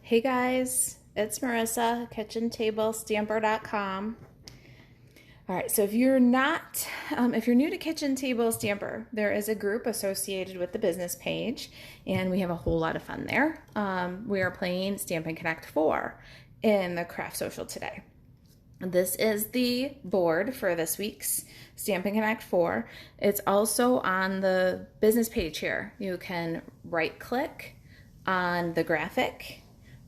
Hey guys, it's Marissa, kitchentablestamper.com. All right, so if you're new to Kitchen Table Stamper, there is a group associated with the business page, and we have a whole lot of fun there. We are playing Stampin' Connect 4 in the Craft Social today. This is the board for this week's Stampin' Connect 4. It's also on the business page here. You can right-click on the graphic,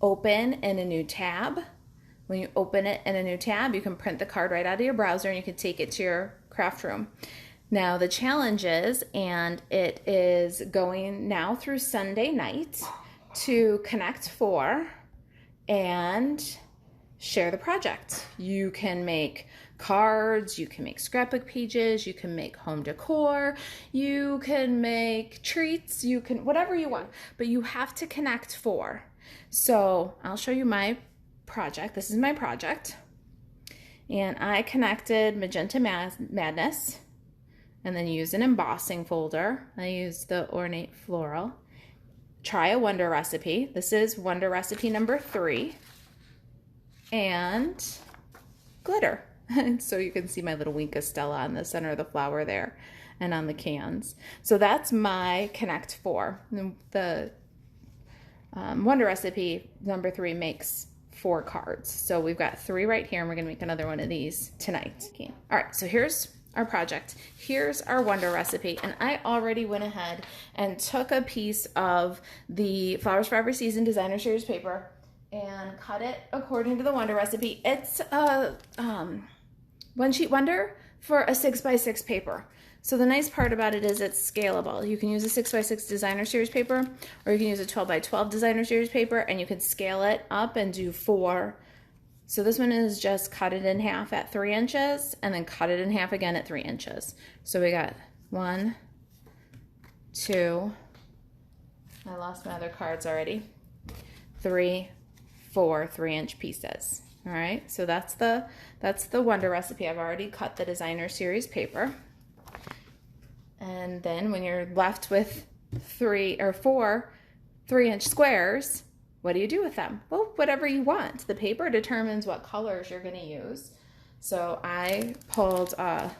open in a new tab. When you open it in a new tab, you can print the card right out of your browser and you can take it to your craft room. Now the challenge is, and it is going now through Sunday night, to connect 4 and share the project. You can make cards, you can make scrapbook pages, you can make home decor, you can make treats, you can, whatever you want, but you have to connect 4. So I'll show you my project. This is my project. And I connected Magenta Madness and then used an embossing folder. I used the Ornate Floral. Try a Wonder Recipe. This is Wonder Recipe number 3. And glitter. So you can see my little Winka Stella on the center of the flower there and on the cans. So that's my Connect 4. The Wonder Recipe number 3 makes 4 cards. So we've got 3 right here, and we're gonna make another one of these tonight. Okay. All right, so here's our project. Here's our Wonder Recipe, and I already went ahead and took a piece of the Flowers for Every Season Designer Series paper and cut it according to the Wonder Recipe. It's a one sheet wonder for a 6x6 paper. So the nice part about it is it's scalable. You can use a 6x6 Designer Series paper, or you can use a 12x12 Designer Series paper, and you can scale it up and do 4. So this one is just cut it in half at 3 inches, and then cut it in half again at 3 inches. So we got 1, 2, I lost my other cards already, 3, 4 3-inch pieces. All right, so that's the Wonder Recipe. I've already cut the Designer Series paper. And then when you're left with 3 or 4 3-inch squares, what do you do with them? Well, whatever you want. The paper determines what colors you're going to use. So I pulled a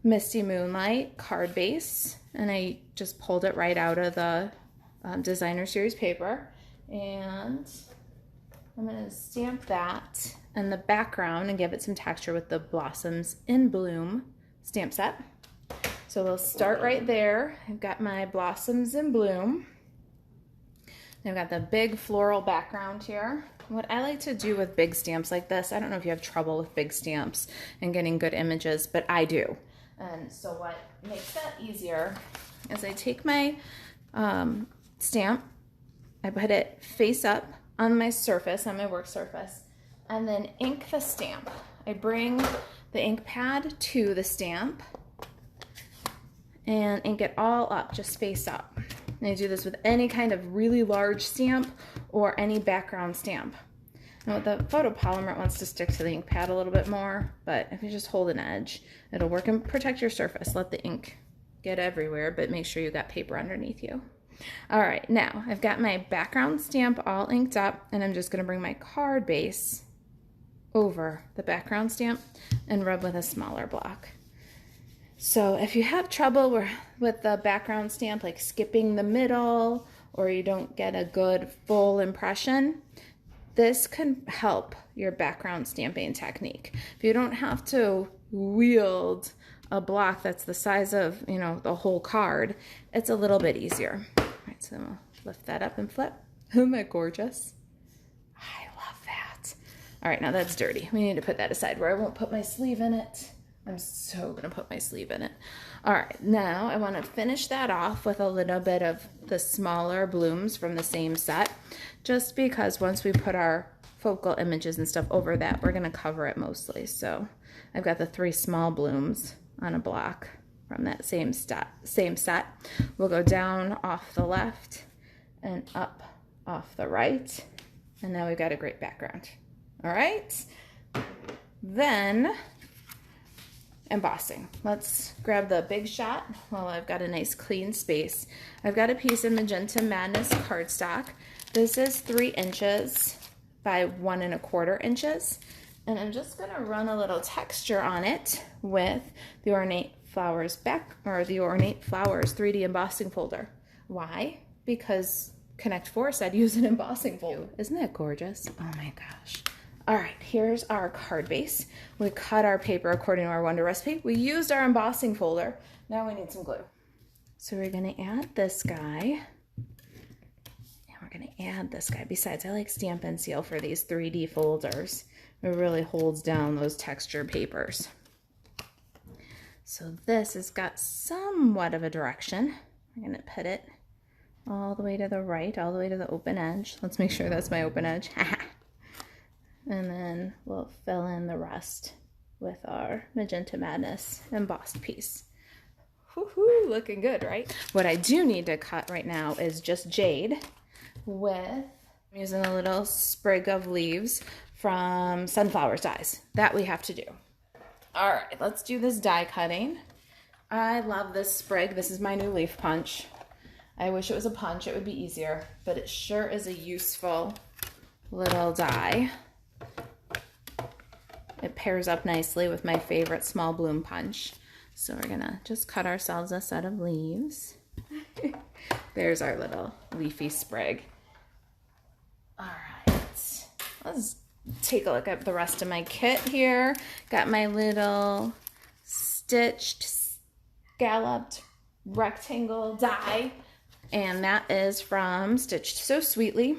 Misty Moonlight card base, and I just pulled it right out of the Designer Series paper. And I'm going to stamp that in the background and give it some texture with the Blossoms in Bloom stamp set. So we'll start right there. I've got my Blossoms in Bloom. I've got the big floral background here. What I like to do with big stamps like this, I don't know if you have trouble with big stamps and getting good images, but I do. And so what makes that easier is I take my stamp, I put it face up on my surface, on my work surface, and then ink the stamp. I bring the ink pad to the stamp and ink it all up, just face up. And I do this with any kind of really large stamp or any background stamp. Now with the photopolymer, it wants to stick to the ink pad a little bit more, but if you just hold an edge, it'll work and protect your surface. Let the ink get everywhere, but make sure you got paper underneath you. All right, now I've got my background stamp all inked up, and I'm just gonna bring my card base over the background stamp and rub with a smaller block. So if you have trouble with the background stamp, like skipping the middle, or you don't get a good full impression, this can help your background stamping technique. If you don't have to wield a block that's the size of, you know, the whole card, it's a little bit easier. All right, so I'm gonna lift that up and flip. Isn't that gorgeous? I love that. All right, now that's dirty. We need to put that aside where I won't put my sleeve in it. I'm so gonna put my sleeve in it. All right, now I wanna finish that off with a little bit of the smaller blooms from the same set, just because once we put our focal images and stuff over that, we're gonna cover it mostly. So I've got the 3 small blooms on a block from that same set. We'll go down off the left and up off the right. And now we've got a great background. All right, then embossing. Let's grab the big shot while I've got a nice clean space. I've got a piece of Magenta Madness cardstock. This is 3 inches by 1¼ inches. And I'm just gonna run a little texture on it with the Ornate Flowers the Ornate Flowers 3D embossing folder. Why? Because Connect 4 said use an embossing folder. Isn't that gorgeous? Oh my gosh. All right, here's our card base. We cut our paper according to our Wonder recipe. We used our embossing folder. Now we need some glue. So we're gonna add this guy. And we're gonna add this guy. Besides, I like Stampin' Seal for these 3D folders. It really holds down those textured papers. So this has got somewhat of a direction. We're gonna put it all the way to the right, all the way to the open edge. Let's make sure that's my open edge. And then we'll fill in the rest with our Magenta Madness embossed piece. Woohoo, looking good, right? What I do need to cut right now is just jade with, I'm using a little sprig of leaves from Sunflower Dies. That we have to do. All right, let's do this die cutting. I love this sprig. This is my new leaf punch. I wish it was a punch, it would be easier, but it sure is a useful little die. It pairs up nicely with my favorite small bloom punch. So we're gonna just cut ourselves a set of leaves. There's our little leafy sprig. All right, let's take a look at the rest of my kit here. Got my little stitched, scalloped rectangle die, and that is from Stitched So Sweetly.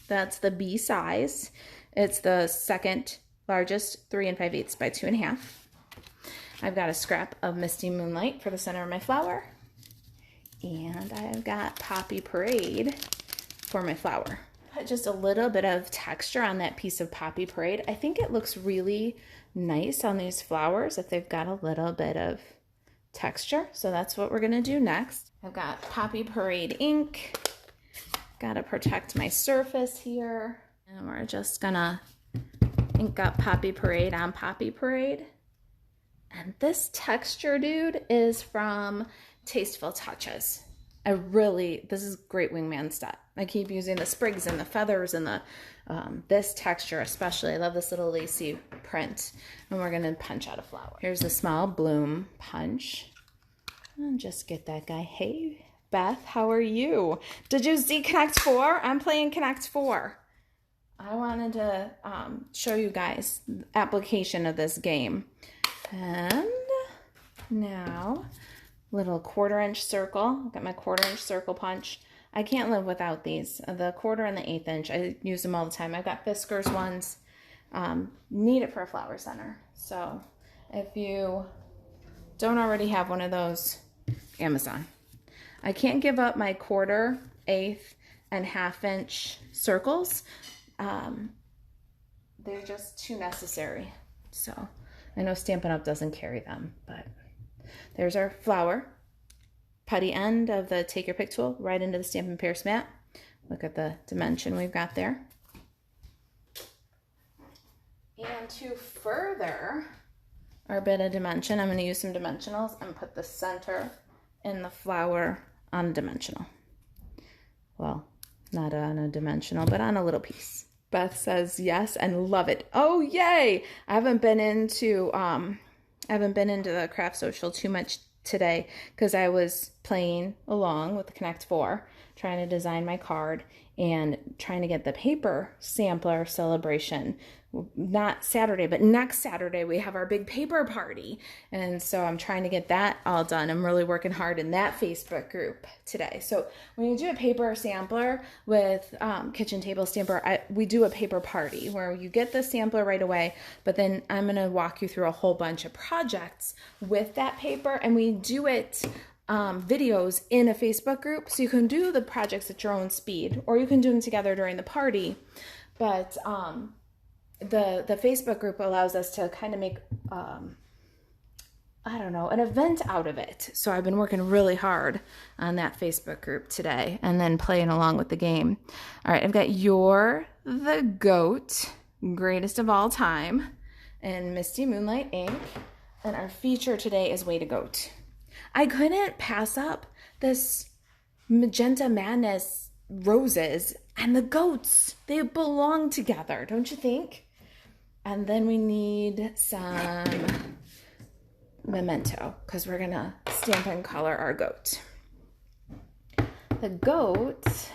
That's the B size. It's the second largest, 3 5/8 by 2 1/2. I've got a scrap of Misty Moonlight for the center of my flower. And I've got Poppy Parade for my flower. Put just a little bit of texture on that piece of Poppy Parade. I think it looks really nice on these flowers if they've got a little bit of texture. So that's what we're gonna do next. I've got Poppy Parade ink. Gotta protect my surface here. And we're just gonna ink up Poppy Parade on Poppy Parade. And this texture, dude, is from Tasteful Touches. This is great wingman stuff. I keep using the sprigs and the feathers and the this texture especially. I love this little lacy print. And we're gonna punch out a flower. Here's the small bloom punch. And just get that guy. Hey, Beth, how are you? Did you see Connect 4? I'm playing Connect 4. I wanted to show you guys the application of this game. And now, little 1/4 inch circle. I've got my 1/4 inch circle punch. I can't live without these. The 1/4 and the 1/8 inch. I use them all the time. I've got Fisker's ones. Need it for a flower center. So if you don't already have one of those, Amazon. I can't give up my 1/4, 1/8, and 1/2 inch circles. They're just too necessary. So I know Stampin' Up doesn't carry them, but there's our flower. Putty end of the Take Your Pick tool right into the Stampin' Pierce mat. Look at the dimension we've got there. And to further our bit of dimension, I'm going to use some dimensionals and put the center in the flower on a dimensional. Well, not on a dimensional, but on a little piece. Beth says yes and love it. Oh, yay! I haven't been into the craft social too much today because I was playing along with the Connect 4, trying to design my card and trying to get the paper sampler celebration. Not Saturday, but next Saturday we have our big paper party. And so I'm trying to get that all done. I'm really working hard in that Facebook group today. So when you do a paper sampler with Kitchen Table Stamper, we do a paper party where you get the sampler right away, but then I'm going to walk you through a whole bunch of projects with that paper, and we do it videos in a Facebook group. So you can do the projects at your own speed, or you can do them together during the party. But the Facebook group allows us to kind of make, I don't know, an event out of it. So I've been working really hard on that Facebook group today and then playing along with the game. All right, I've got You're the Goat, greatest of all time, and Misty Moonlight ink. And our feature today is Way to Goat. I couldn't pass up this Magenta Madness roses and the goats. They belong together, don't you think? And then we need some memento because we're gonna stamp and color our goat. The goat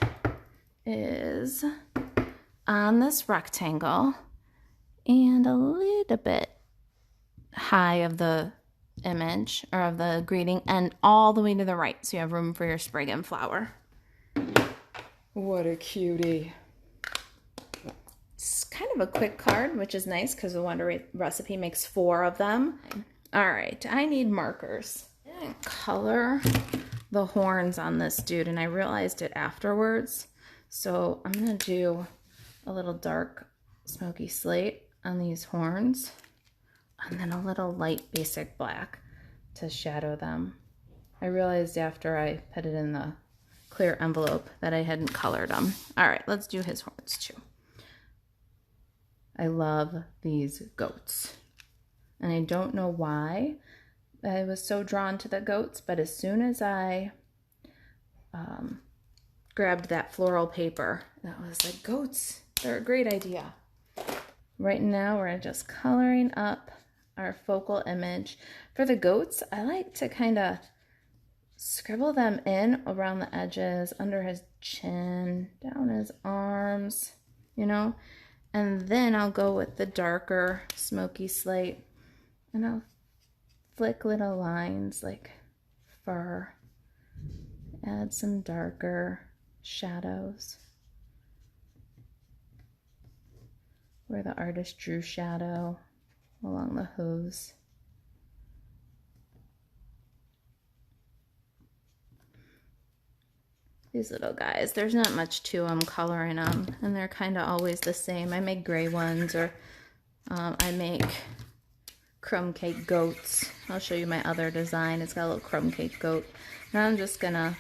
is on this rectangle and a little bit high of the image or of the greeting and all the way to the right so you have room for your sprig and flower. What a cutie. It's kind of a quick card, which is nice because the Wonder recipe makes 4 of them. All right, I need markers. I didn't color the horns on this dude and I realized it afterwards. So I'm gonna do a little dark smoky slate on these horns and then a little light basic black to shadow them. I realized after I put it in the clear envelope that I hadn't colored them. All right, let's do his horns too. I love these goats. And I don't know why I was so drawn to the goats, but as soon as I grabbed that floral paper, that was like, goats, they're a great idea. Right now, we're just coloring up our focal image. For the goats, I like to kind of scribble them in around the edges, under his chin, down his arms, you know, and then I'll go with the darker smoky slate and I'll flick little lines like fur, add some darker shadows where the artist drew shadow along the hooves. These little guys, there's not much to them coloring them, and they're kind of always the same. I make gray ones, or I make crumb cake goats. I'll show you my other design. It's got a little crumb cake goat. Now I'm just gonna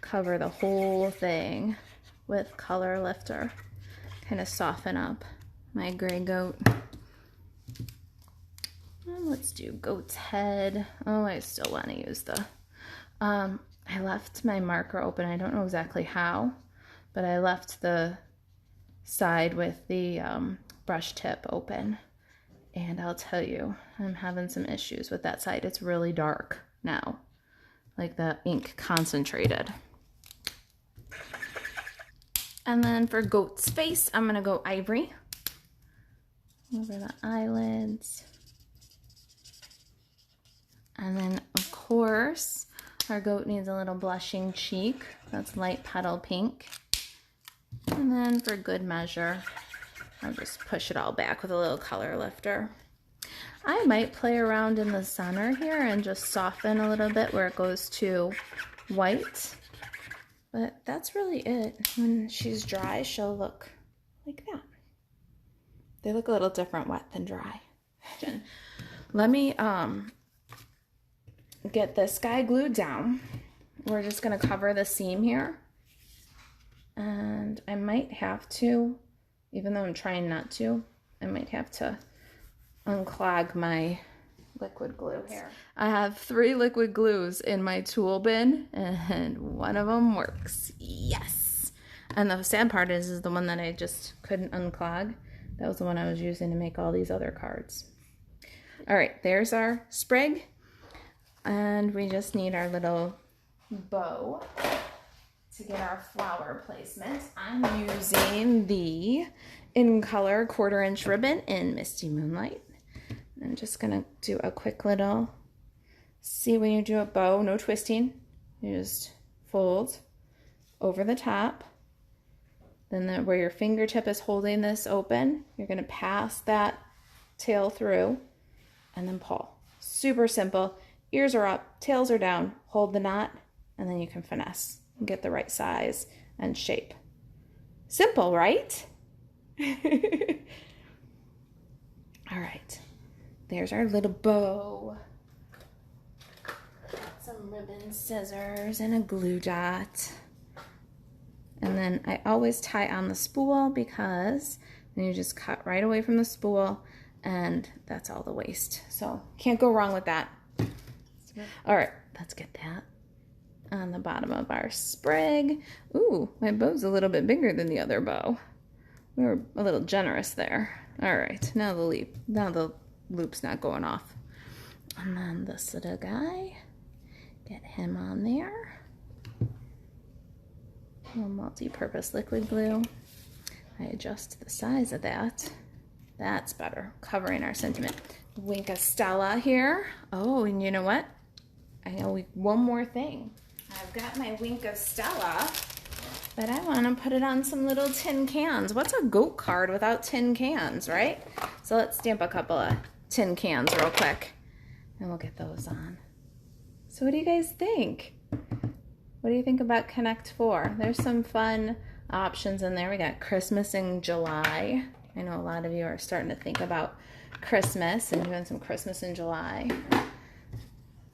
cover the whole thing with color lifter, kind of soften up my gray goat. Let's do goat's head. Oh, I still want to use the I left my marker open. I don't know exactly how, but I left the side with the brush tip open. And I'll tell you, I'm having some issues with that side. It's really dark now, like the ink concentrated. And then for goat's face, I'm gonna go ivory over the eyelids. And then, of course, our goat needs a little blushing cheek. That's light petal pink. And then for good measure, I'll just push it all back with a little color lifter. I might play around in the center here and just soften a little bit where it goes to white. But that's really it. When she's dry, she'll look like that. They look a little different wet than dry. Let me get this guy glued down. We're just gonna cover the seam here. And I might have to, even though I'm trying not to, I might have to unclog my liquid glue here. I have 3 liquid glues in my tool bin and one of them works. Yes! And the sad part is the one that I just couldn't unclog. That was the one I was using to make all these other cards. All right, there's our sprig. And we just need our little bow to get our flower placement. I'm using the In Color 1/4 inch ribbon in Misty Moonlight. I'm just gonna do a quick little, see when you do a bow, no twisting, you just fold over the top. Then where your fingertip is holding this open, you're gonna pass that tail through and then pull. Super simple. Ears are up, tails are down, hold the knot, and then you can finesse and get the right size and shape. Simple, right? All right, there's our little bow. Some ribbon, scissors, and a glue dot. And then I always tie on the spool because then you just cut right away from the spool and that's all the waste. So can't go wrong with that. All right, let's get that on the bottom of our sprig. Ooh, my bow's a little bit bigger than the other bow. We were a little generous there. All right, now the loop's not going off. And then this little guy, get him on there. A little multi-purpose liquid glue. I adjust the size of that. That's better, covering our sentiment. Wink of Stella here. Oh, and you know what? I know one more thing. I've got my Wink of Stella, but I want to put it on some little tin cans. What's a goat card without tin cans, right? So let's stamp a couple of tin cans real quick, and we'll get those on. So what do you guys think? What do you think about Connect 4? There's some fun options in there. We got Christmas in July. I know a lot of you are starting to think about Christmas and doing some Christmas in July.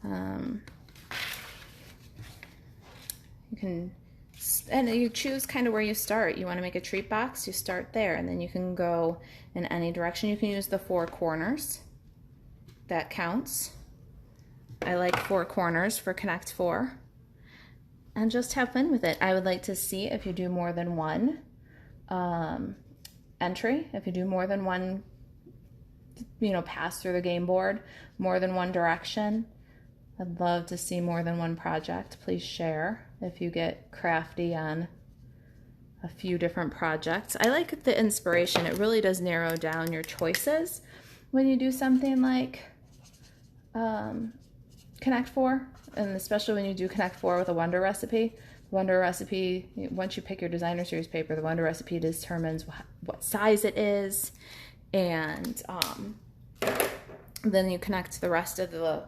You can, and you choose kind of where you start. You want to make a treat box, you start there, and then you can go in any direction. You can use the 4 corners. That counts. I like 4 corners for Connect 4. And just have fun with it. I would like to see if you do more than one entry, if you do more than one, pass through the game board, more than one direction. I'd love to see more than one project. Please share if you get crafty on a few different projects. I like the inspiration. It really does narrow down your choices when you do something like Connect 4, and especially when you do Connect 4 with a Wonder Recipe. Wonder Recipe, once you pick your designer series paper, the Wonder Recipe determines what size it is, and then you connect the rest of the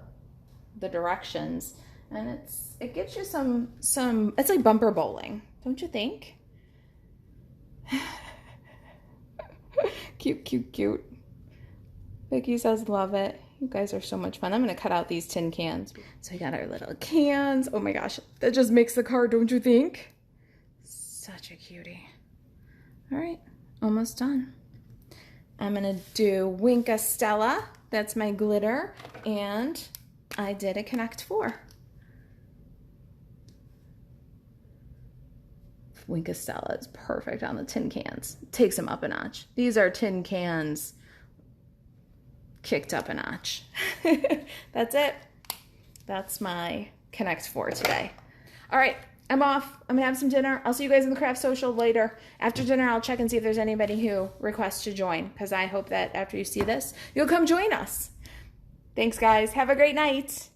directions, and it gives you some it's like bumper bowling, don't you think? Cute. Vicky says love it. You guys are so much fun. I'm gonna cut out these tin cans. So we got our little cans. Oh my gosh, that just makes the card, don't you think? Such a cutie. All right, almost done. I'm gonna do Wink of Stella. That's my glitter, and I did a Connect 4. Wink of Stella is perfect on the tin cans. Takes them up a notch. These are tin cans kicked up a notch. That's it. That's my Connect 4 today. All right, I'm off. I'm gonna have some dinner. I'll see you guys in the craft social later. After dinner, I'll check and see if there's anybody who requests to join, because I hope that after you see this, you'll come join us. Thanks, guys. Have a great night.